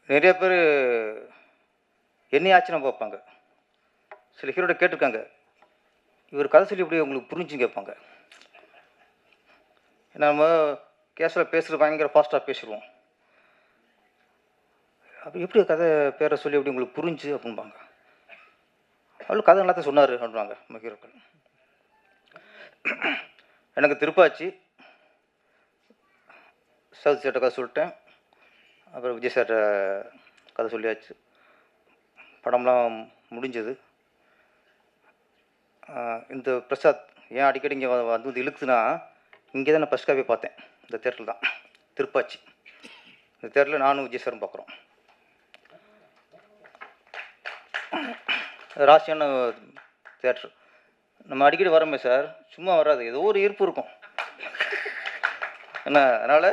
நிறைய பேர் என்னைய ஆச்சரியம் பார்ப்பாங்க. சில ஹீரோட கேட்டிருக்காங்க, இவர் கதை சொல்லி எப்படி உங்களுக்கு புரிஞ்சுன்னு கேட்பாங்க. நம்ம கேஷுவலாக பேசுகிறது பயங்கர ஃபாஸ்ட்டாக பேசிடுவோம். அப்போ எப்படி கதை பேரை சொல்லி எப்படி உங்களுக்கு புரிஞ்சு அப்படின்பாங்க. அவ்வளோ கதை எல்லாத்தையும் சொன்னார் அப்படின்வாங்க நம்ம ஹீரோக்கள். எனக்கு திருப்பாச்சி சவுத் சேட்டை கதை சொல்லிட்டேன். அப்புறம் விஜய் சார்ட்ட கதை சொல்லியாச்சு. படம்லாம் முடிஞ்சது. இந்த பிரசாத் ஏன் அடிக்கடி இங்கே வந்து இழுக்குதுன்னா, இங்கே தான் நான் ஃபஸ்ட் காப்பி பார்த்தேன். இந்த தேட்டரில் தான், திருப்பாச்சி. இந்த தேட்டரில் நானும் விஜய் சாரும் பார்க்குறோம். ராசியான தேட்ரு. நம்ம அடிக்கடி வரோமே சார், சும்மா வராது, ஏதோ ஒரு ஈர்ப்பு இருக்கும் என்ன. அதனால்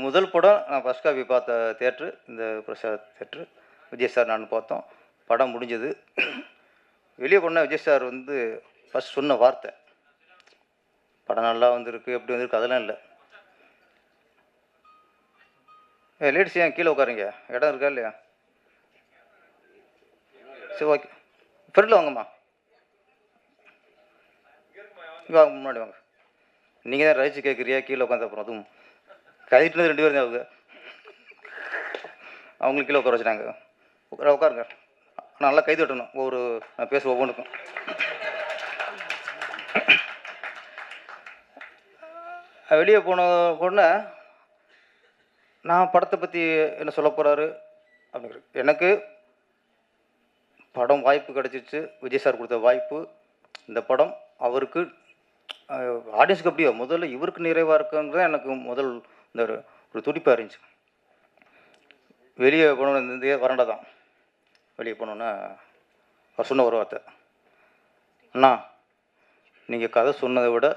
முதல் படம் நான் ஃபஸ்ட் காப்பி பார்த்த தேட்ரு இந்த பிரசாத் தேட்ரு. விஜய் சார் நான் பார்த்தோம். படம் முடிஞ்சது. வெளியே போனால் விஜய் சார் வந்து ஃபஸ்ட் சொன்ன வார்த்தை, படம் நல்லா வந்திருக்கு, எப்படி வந்திருக்கு அதெல்லாம் இல்லை. லேடிஸ் ஏன் கீழே உட்காருங்க, இடம் இருக்கா இல்லையா? சரி ஓகே, ஃப்ரெண்டில் வாங்கம்மா, வாங்க முன்னாடி வாங்க. நீங்கள் தான் ரைஸ் கேட்குறியா, கீழே உட்காந்து அப்புறம் அதுவும் கதிட்டு 2 பேர் தான் அவங்க, அவங்களுக்கு கீழே உட்கார வச்சுட்டாங்க. உட்காருங்க, நல்லா கை தட்டணும் ஒவ்வொரு நான் பேச ஒவ்வொன்றுக்கும். வெளியே போன உடனே நான் படத்தை பற்றி என்ன சொல்ல போகிறாரு அப்படிங்கிறது, எனக்கு படம் வாய்ப்பு கிடச்சிச்சு. விஜய் சார் கொடுத்த வாய்ப்பு. இந்த படம் அவருக்கு ஆடியன்ஸுக்கு அப்படியோ முதல்ல இவருக்கு நிறைவாக இருக்குங்கிறது எனக்கு முதல் இந்த ஒரு துடிப்பாக இருந்துச்சு. வெளியே போனோன்னு இந்த வரண்டா தான். வெளியே போனோன்னா அவர் சொன்ன ஒரு வார்த்தை, அண்ணா நீங்கள் கதை சொன்னதை விட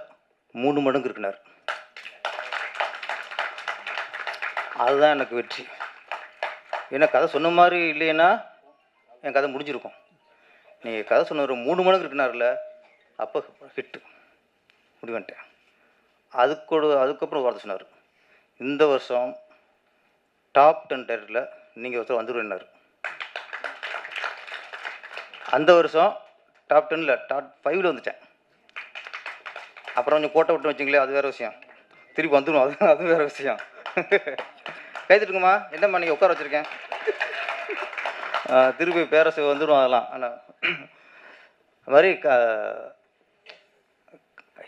3 மடங்கு இருக்குனார். அதுதான் எனக்கு வெற்றி. ஏன்னா கதை சொன்ன மாதிரி இல்லைன்னா என் கதை முடிஞ்சிருக்கும். நீங்கள் கதை சொன்ன ஒரு 3 மடங்கு இருக்குனார்ல, அப்போ ஹிட்டு முடிவன்ட்டேன். அதுக்கப்புறம் ஒரு வார்த்தை சொன்னார், இந்த வருஷம் டாப் 10 டைரக்டரில் நீங்கள் ஒருத்தர் வந்துடுவேன்னார். அந்த வருஷம் டாப் 10 டாப் 5 வந்துட்டேன். அப்புறம் கொஞ்சம் கோட்டை விட்டு வச்சிங்களே, அது வேறு விஷயம். திருப்பி வந்துடும், அது வேறு விஷயம். கைத்துட்டுங்கம்மா, என்னம்மா நீங்கள் உட்கார வச்சுருக்கேன். திருப்பி பேரரசு வந்துடும் அதெல்லாம். ஆனால் அது மாதிரி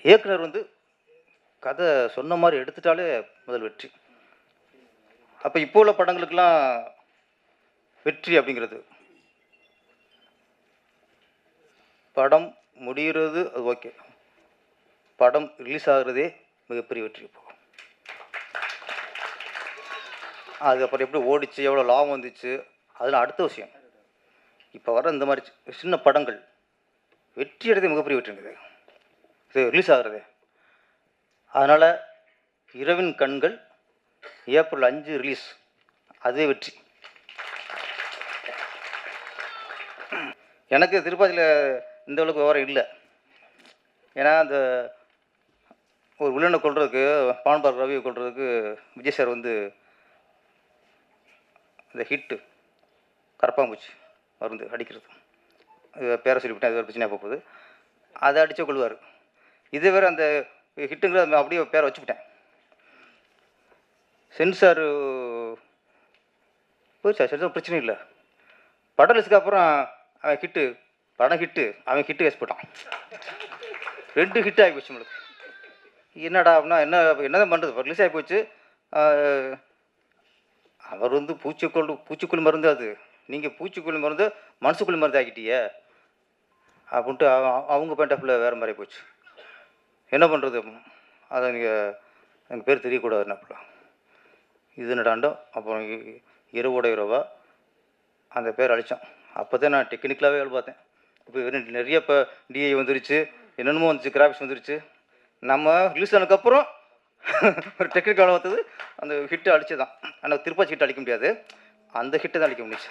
இயக்குனர் வந்து கதை சொன்ன மாதிரி எடுத்துட்டாலே முதல் வெற்றி. அப்போ இப்போ உள்ள படங்களுக்கெல்லாம் வெற்றி அப்படிங்கிறது, படம் முடிகிறது அது ஓகே, படம் ரிலீஸ் ஆகுறதே மிகப்பெரிய வெற்றி. இப்போ அதுக்கப்புறம் எப்படி ஓடிச்சு, எவ்வளோ லாபம் வந்துச்சு, அதெல்லாம் அடுத்த விஷயம். இப்போ வர இந்த மாதிரி சின்ன படங்கள் வெற்றி அடைறது மிகப்பெரிய வெற்றிங்குது, இது ரிலீஸ் ஆகுறது. அதனால் இரவின் கண்கள் ஏப்ரல் 5 ரிலீஸ், அதே வெற்றி. எனக்கு திருப்பாச்சியில் இந்த அளவுக்கு விவரம் இல்லை. ஏன்னா அந்த ஒரு வில்லனை கொள்றதுக்கு, பான்பார் ரவியை கொள்றதுக்கு விஜய் சார் வந்து இந்த ஹிட்டு கரப்பாம்பூச்சி மருந்து அடிக்கிறது, பேரை சொல்லிவிட்டேன், அது ஒரு பிரச்சனையாக போகுது. அதை அடித்தே கொள்வார். இதே வேறு அந்த ஹிட்டுங்கிறது அப்படியே பேரை வச்சுக்கிட்டேன். சென்சார் போயிடுச்சா, சென்சார் பிரச்சனை இல்லை. படம் ரிலீஸுக்கு அப்புறம் அவன் ஹிட்டு, படம் ஹிட்டு, அவன் ஹிட்டு கேஸ் போட்டான். 2 ஹிட் ஆகி போச்சு நம்மளுக்கு. என்னடா அப்படின்னா என்னதான் பண்ணுறது, ரிலீஸ் ஆகி போச்சு. அவர் வந்து பூச்சிக்கொல்லி மருந்து, அது நீங்கள் பூச்சிக்கொல்லி மருந்து மனசுக்குள்ளி மருந்து ஆக்கிட்டீங்க அப்படின்ட்டு அவங்க பேண்டப்பில் வேறு மாதிரி போச்சு. என்ன பண்ணுறது, அதை நீங்கள் எங்கள் பேர் தெரியக்கூடாது என்னப்பில், இது நடாண்டோ. அப்புறம் இரவோட இரவா அந்த பேர் அழித்தோம். அப்போ தான் நான் டெக்னிக்கலாகவே வேலை பார்த்தேன். இப்போ நிறைய இப்போ டிஐ வந்துருச்சு, என்னென்னமோ வந்துச்சு, கிராஃபிக்ஸ் வந்துருச்சு. நம்ம ரிலீஸ் ஆனதுக்கப்புறம் ஒரு டெக்னிக்கல் வந்தது, அந்த ஹிட்டை அடிச்சு தான். ஆனால் திருப்பாச்சி ஹிட் அடிக்க முடியாது, அந்த ஹிட்டை தான் அடிக்க முடிச்சு.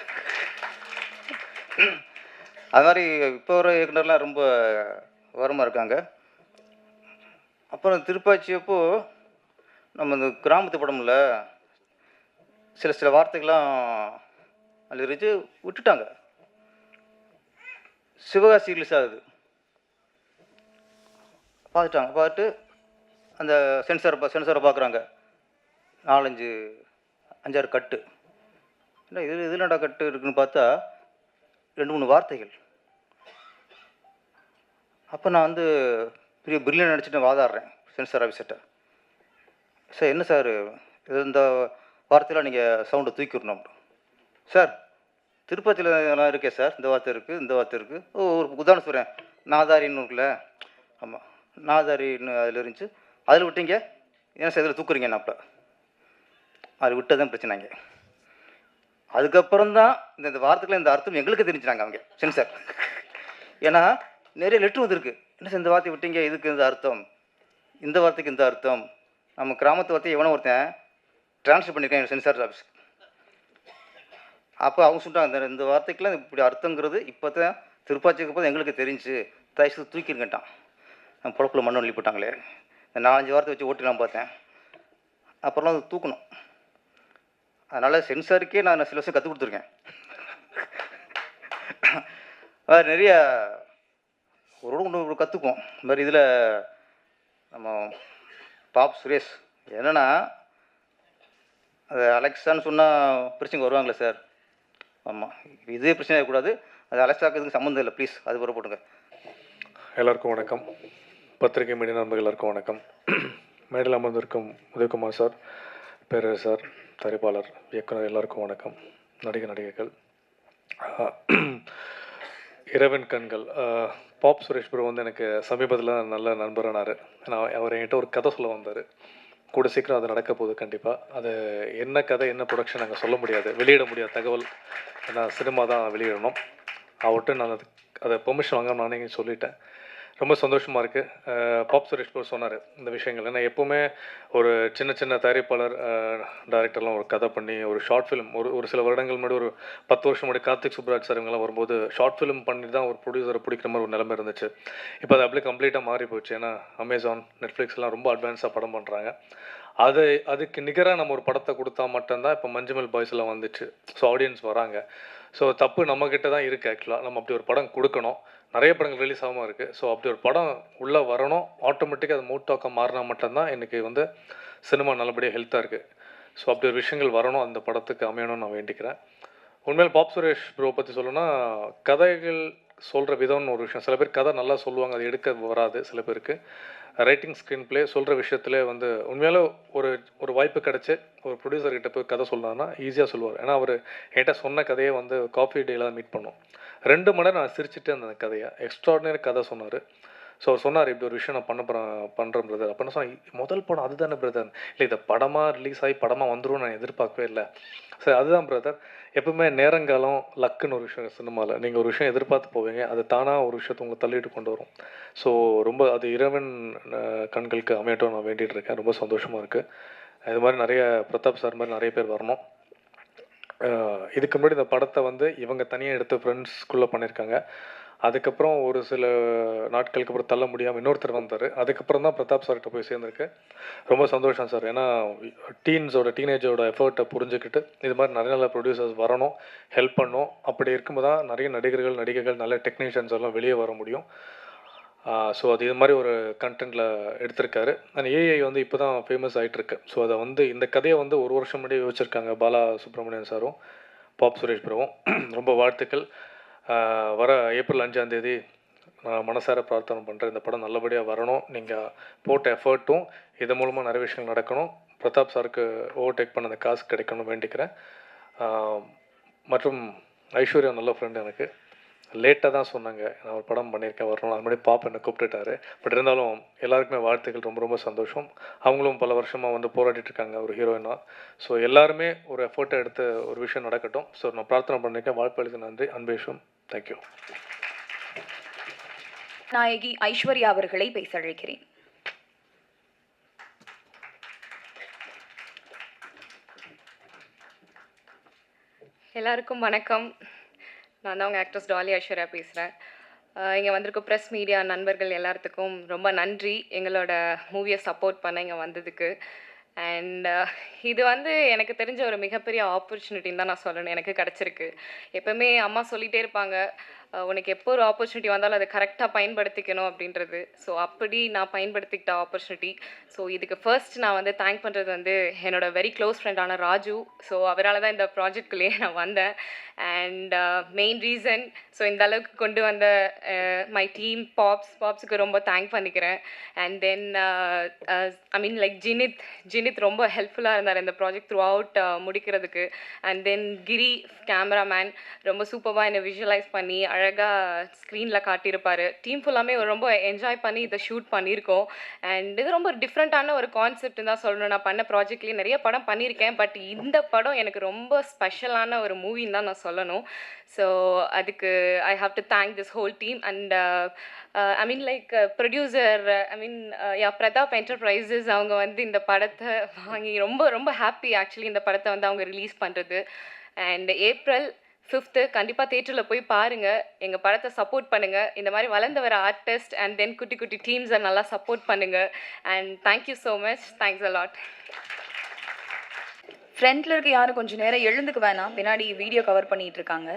அது மாதிரி இப்போ வர இயக்குனர்லாம் ரொம்ப விவரமாக இருக்காங்க. அப்புறம் திருப்பாச்சி அப்போது நம்ம இந்த கிராமத்து படம்ல சில வார்த்தைகள்லாம் அதில் இருந்துச்சு, விட்டுட்டாங்க. சிவகாசி ரிலீஸ் ஆகுது, பார்த்துட்டு அந்த சென்சாரை பார்க்குறாங்க. 4 5 6 கட்டு. இல்லை இது என்னடா கட்டு இருக்குன்னு பார்த்தா 2 3 வார்த்தைகள். அப்போ நான் வந்து பெரிய பிரில்லியன் நினச்சிட்டு வாதாடுறேன் சென்சார் ஆஃபீஸர்கிட்ட. சார் என்ன சார் இந்த வார்த்தையெல்லாம் நீங்கள் சவுண்டை தூக்கிடணும். சார் திருப்பதியில் நான் இருக்கேன் சார், இந்த வார்த்தை இருக்குது, இந்த வார்த்தை இருக்குது. ஒரு உதாரணம் சொல்கிறேன், நாதாரின்னு இருக்குல்ல, ஆமாம் நாதாரின்னு அதில் இருந்துச்சு, அதில் விட்டீங்க, ஏன் சார் இதில் தூக்குறீங்க நாப்பில், அது விட்டதான் பிரச்சனைங்க. அதுக்கப்புறம் தான் இந்த வார்த்தைக்குள்ள இந்த அர்த்தம் எங்களுக்கு தெரிஞ்சுனாங்க அவங்க சென்சார். ஏன்னா நிறைய லெட்ரு வந்துருக்கு, என்ன சார் இந்த வார்த்தை விட்டீங்க, இதுக்கு இந்த அர்த்தம், இந்த வார்த்தைக்கு இந்த அர்த்தம். நம்ம கிராமத்து வார்த்தையை எவனோ ஒருத்தன் ட்ரான்ஸ்ஃபர் பண்ணியிருக்கேன் சென்சார் ஆஃபீஸ். அப்போ அவங்க சொல்லிட்டாங்க, இந்த வார்த்தைக்கெலாம் இப்படி அர்த்தங்கிறது இப்போ தான் திருப்பாச்சிக்கு போது எங்களுக்கு தெரிஞ்சு, தயவுசெய்து தூக்கிருங்கட்டான். நம்ம பொழப்பில் மண்ணு அள்ளி போட்டாங்களே, இந்த 4 5 வார்த்தை வச்சு ஓட்டிலாம் பார்த்தேன். அப்புறம்லாம் அது தூக்கணும். அதனால் சென்சாருக்கே நான் சில வருஷம் கற்றுக் கொடுத்துருக்கேன். நிறைய ஒன்று கற்றுக்குவோம். இந்த மாதிரி இதில் நம்ம பாப் சுரேஷ் என்னென்னா, அது அலெக்ஸான்னு சொன்னால் பிரச்சனைக்கு வருவாங்களே சார். ஆமாம், இதே பிரச்சனை இருக்கக்கூடாது, அது அலெக்ஸாக்கு இதுக்கு சம்மந்தம் இல்லை, ப்ளீஸ் அது பிறகு போட்டுங்க. எல்லாருக்கும் வணக்கம். பத்திரிகை மீடியா நண்பர்கள் எல்லாருக்கும் வணக்கம். மேடையில் அமர்ந்திருக்கும் உதயகுமார் சார், பேரர் சார், தயாரிப்பாளர், இயக்குனர் எல்லாருக்கும் வணக்கம். நடிகைகள், இரவின் கண்கள். பாப் சுரேஷ் ப்ரோ வந்து எனக்கு சமீபத்தில் நல்ல நண்பரானார். நான் அவர் என்கிட்ட ஒரு கதை சொல்ல வந்தார். கூட சீக்கிரம் அது நடக்க போகுது கண்டிப்பாக. அது என்ன கதை, என்ன ப்ரொடக்ஷன் நாங்கள் சொல்ல முடியாது, வெளியிட முடியாத தகவல். ஏன்னா சினிமா தான் வெளியிடணும். அவர்கிட்ட நான் அதை பெர்மிஷன் வாங்க நானே சொல்லிட்டேன். ரொம்ப சந்தோஷமாக இருக்குது. பாப் சுரேஷ் ப்ரோ சொன்னார் இந்த விஷயங்கள். ஏன்னா எப்போவுமே ஒரு சின்ன தயாரிப்பாளர், டைரக்டர்லாம் ஒரு கதை பண்ணி ஒரு ஷார்ட் ஃபிலிம், ஒரு சில வருடங்கள் முன்னாடி, ஒரு 10 வருஷம் முன்னாடி கார்த்திக் சுப்ராஜ் சார் இவங்கெல்லாம் வரும்போது ஷார்ட் ஃபிலிம் பண்ணி தான் ஒரு ப்ரொடியூசரை பிடிக்கிற மாதிரி ஒரு நிலைமை இருந்துச்சு. இப்போ அது அப்படியே கம்ப்ளீட்டாக மாறி போச்சு. ஏன்னா அமேசான், நெட்ஃப்ளிக்ஸ்லாம் ரொம்ப அட்வான்ஸாக படம் பண்ணுறாங்க. அதுக்கு நிகராக நம்ம ஒரு படத்தை கொடுத்தா மட்டும்தான் இப்போ மஞ்சுமல் பாய்ஸ்லாம் வந்துச்சு. ஸோ ஆடியன்ஸ் வராங்க. ஸோ தப்பு நம்மக்கிட்ட தான் இருக்குது ஆக்சுவலாக. நம்ம அப்படி ஒரு படம் கொடுக்கணும். நிறைய படங்கள் ரிலீஸ் ஆகாமல் இருக்குது. ஸோ அப்படி ஒரு படம் உள்ளே வரணும், ஆட்டோமேட்டிக்காக அது மூட்டாக்கம் மாறினா மட்டும்தான் இன்றைக்கி வந்து சினிமா நல்லபடியாக ஹெல்த்தாக இருக்குது. ஸோ அப்படி ஒரு விஷயங்கள் வரணும், அந்த படத்துக்கு அமையணும்னு நான் வேண்டிக்கிறேன். உண்மையில் பாப் சுரேஷ் ப்ரோ பற்றி சொல்லணும்னா, கதைகள் சொல்கிற விதம்னு ஒரு விஷயம். சில பேர் கதை நல்லா சொல்லுவாங்க, அது எடுக்க வராது சில பேருக்கு. ரைட்டிங், ஸ்க்ரீன் பிளே சொல்கிற விஷயத்துல வந்து உண்மையாலே ஒரு வாய்ப்பு கிடச்சி ஒரு ப்ரொடியூசர்கிட்ட போய் கதை சொன்னார்னா ஈஸியாக சொல்லுவார். ஏன்னா அவர் என்கிட்ட சொன்ன கதையை வந்து காஃபி டேயில் தான் மீட் பண்ணோம். 2 மணி நேரம் நான் சிரிச்சுட்டு அந்த கதையை எக்ஸ்ட்ராடினரி கதை சொன்னார். ஸோ அவர் சொன்னார், இப்படி ஒரு விஷயம் நான் பண்ணுறேன் பிரதர். அப்போ நான் சொன்னேன், முதல் படம் அதுதானே பிரதர். இல்லை இதை படமாக ரிலீஸ் ஆகி படமாக வந்துடும் நான் எதிர்பார்க்கவே இல்லை. சரி அதுதான் பிரதர், எப்பவுமே நேரங்காலம் லக்குன்னு ஒரு விஷயம் சினிமாவில். நீங்கள் ஒரு விஷயம் எதிர்பார்த்து போவீங்க, அது தானாக ஒரு விஷயத்தை உங்களை தள்ளிட்டு கொண்டு வரும். ஸோ ரொம்ப அது இறைவன் கண்களுக்கு அமையட்டும் நான் வேண்டிகிட்டு இருக்கேன். ரொம்ப சந்தோஷமாக இருக்குது. இது மாதிரி நிறைய பிரதாப் சார் மாதிரி நிறைய பேர் வரணும். இதுக்கு முன்னாடி இந்த படத்தை வந்து இவங்க தனியாக எடுத்து ஃப்ரெண்ட்ஸ்குள்ளே பண்ணியிருக்காங்க. அதுக்கப்புறம் ஒரு சில நாட்களுக்கு அப்புறம் தள்ள முடியாமல் இன்னொருத்தர் வந்தார். அதுக்கப்புறம் தான் பிரதாப் சார்கிட்ட போய் சேர்ந்துருக்கு. ரொம்ப சந்தோஷம் சார். ஏன்னா டீனேஜோட எஃபர்ட்டை புரிஞ்சுக்கிட்டு இது மாதிரி நிறைய நல்ல ப்ரொடியூசர்ஸ் வரணும், ஹெல்ப் பண்ணணும். அப்படி இருக்கும்போது தான் நிறைய நடிகைகள், நல்ல டெக்னீஷியன்ஸ் எல்லாம் வெளியே வர முடியும். ஸோ அது இது மாதிரி ஒரு கண்டென்ட்டில் எடுத்திருக்காரு. அந்த ஏஐ வந்து இப்போ தான் ஃபேமஸ் ஆகிட்டுருக்கு. ஸோ அதை வந்து இந்த கதையை வந்து 1 வருஷம் முன்னாடி யோசிச்சிருக்காங்க பாலா சுப்ரமணியன் சாரும் பாப் சுரேஷ் ப்ரோவும். ரொம்ப வாழ்த்துக்கள். வர ஏப்ரல் 5ஆம் தேதி நான் மனசார பிரார்த்தனை பண்ணுறேன், இந்த படம் நல்லபடியாக வரணும். நீங்கள் போட்ட எஃபர்ட்டும் இது மூலமாக நிறைய விஷயங்கள் நடக்கணும். பிரதாப் சாருக்கு ஓவர்டேக் பண்ண அந்த காசு கிடைக்கணும்னு வேண்டிக்கிறேன். மற்றும் ஐஸ்வர்யா நல்ல ஃப்ரெண்டு, எனக்கு லேட்டாக தான் சொன்னாங்க நான் ஒரு படம் பண்ணியிருக்கேன் வரணும். அது மாதிரி பாப்பா என்னை கூப்பிட்டுட்டாரு. பட் இருந்தாலும் எல்லாருக்குமே வாழ்த்துக்கள். ரொம்ப ரொம்ப சந்தோஷம். அவங்களும் பல வருஷமாக வந்து போராடிட்டுருக்காங்க ஒரு ஹீரோயினாக. ஸோ எல்லாருமே ஒரு எஃபர்ட்டை எடுத்து ஒரு விஷயம் நடக்கட்டும். ஸோ நான் பிரார்த்தனை பண்ணியிருக்கேன். வாழ்ப்பளித்து நன்றி. அன்பேஷம். தேங்க்யூ. நாயகி ஐஸ்வர்யா அவர்களை பேச அழைக்கிறேன். எல்லாருக்கும் வணக்கம். நான் தான் உங்கள் ஆக்ட்ரஸ் டாலி ஐஸ்வர்யா பேசுகிறேன். இங்கே வந்திருக்க ப்ரெஸ் மீடியா நண்பர்கள் எல்லாத்துக்கும் ரொம்ப நன்றி, எங்களோட மூவியை சப்போர்ட் பண்ண இங்கே வந்ததுக்கு. அண்ட் இது வந்து எனக்கு தெரிஞ்ச ஒரு மிகப்பெரிய ஆப்பர்ச்சுனிட்டின்னு தான் நான் சொல்லணும். எனக்கு கிடைச்சிருக்கு. எப்பவுமே அம்மா சொல்லிட்டே இருப்பாங்க, "உனக்கு எப்போ ஒரு ஆப்பர்ச்சுனிட்டி வந்தாலும் அத கரெக்ட்டா பயன்படுத்திக்கணும்." அப்படின்றது. ஸோ அப்படி நான் பயன்படுத்திக்கிட்ட ஆப்பர்ச்சுனிட்டி. ஸோ இதுக்கு ஃபர்ஸ்ட் நான் வந்து தேங்க் பண்றது வந்து என்னோட வெரி க்ளோஸ் ஃப்ரெண்டான ராஜு. ஸோ அவரால தான் இந்த ப்ராஜெக்ட்குள்ளேயே நான் வந்தேன். அண்ட் மெயின் ரீசன் ஸோ இந்த அளவுக்கு கொண்டு வந்த மை டீம் பாப்ஸுக்கு ரொம்ப தேங்க் பண்ணிக்கிறேன். And then I mean like ஜினித் ரொம்ப ஹெல்ப்ஃபுல்லாக இருந்தார் இந்த ப்ராஜெக்ட் த்ரூ அவுட் முடிக்கிறதுக்கு. அண்ட் தென் கிரி கேமராமேன் ரொம்ப சூப்பராக என்னை விஷுவலைஸ் பண்ணி அழகாக ஸ்க்ரீனில் காட்டியிருப்பார். டீம் ஃபுல்லாமே ரொம்ப என்ஜாய் பண்ணி இதை ஷூட் பண்ணியிருக்கோம். அண்ட் இது ரொம்ப டிஃப்ரெண்ட்டான ஒரு கான்செப்ட்னு தான் சொல்லணும். நான் பண்ண ப்ராஜெக்ட்லேயே நிறைய படம் பண்ணியிருக்கேன். பட் இந்த படம் எனக்கு ரொம்ப ஸ்பெஷலான ஒரு மூவின்னு தான் நான் சொல்லணும். ஸோ அதுக்கு I have to thank this whole team. And I mean like producer Pratap enterprises அவங்க வந்து இந்த படத்தை வாங்கி ரொம்ப ரொம்ப ஹாப்பி ஆக்சுவலி இந்த படத்தை வந்து அவங்க ரிலீஸ் பண்ணுறது. அண்ட் ஏப்ரல் 5th கண்டிப்பாக தேட்டரில் போய் பாருங்கள். எங்கள் படத்தை சப்போர்ட் பண்ணுங்கள். இந்த மாதிரி வளர்ந்து வர ஆர்டிஸ்ட் அண்ட் தென் குட்டி குட்டி டீம்ஸை நல்லா சப்போர்ட் பண்ணுங்கள். And thank you so much. Thanks a lot. ஃப்ரண்ட்ல இருக்க யாரும் கொஞ்சம் நேரம் எழுந்துக்க வேணாம், பின்னாடி வீடியோ கவர் பண்ணிட்டு இருக்காங்க.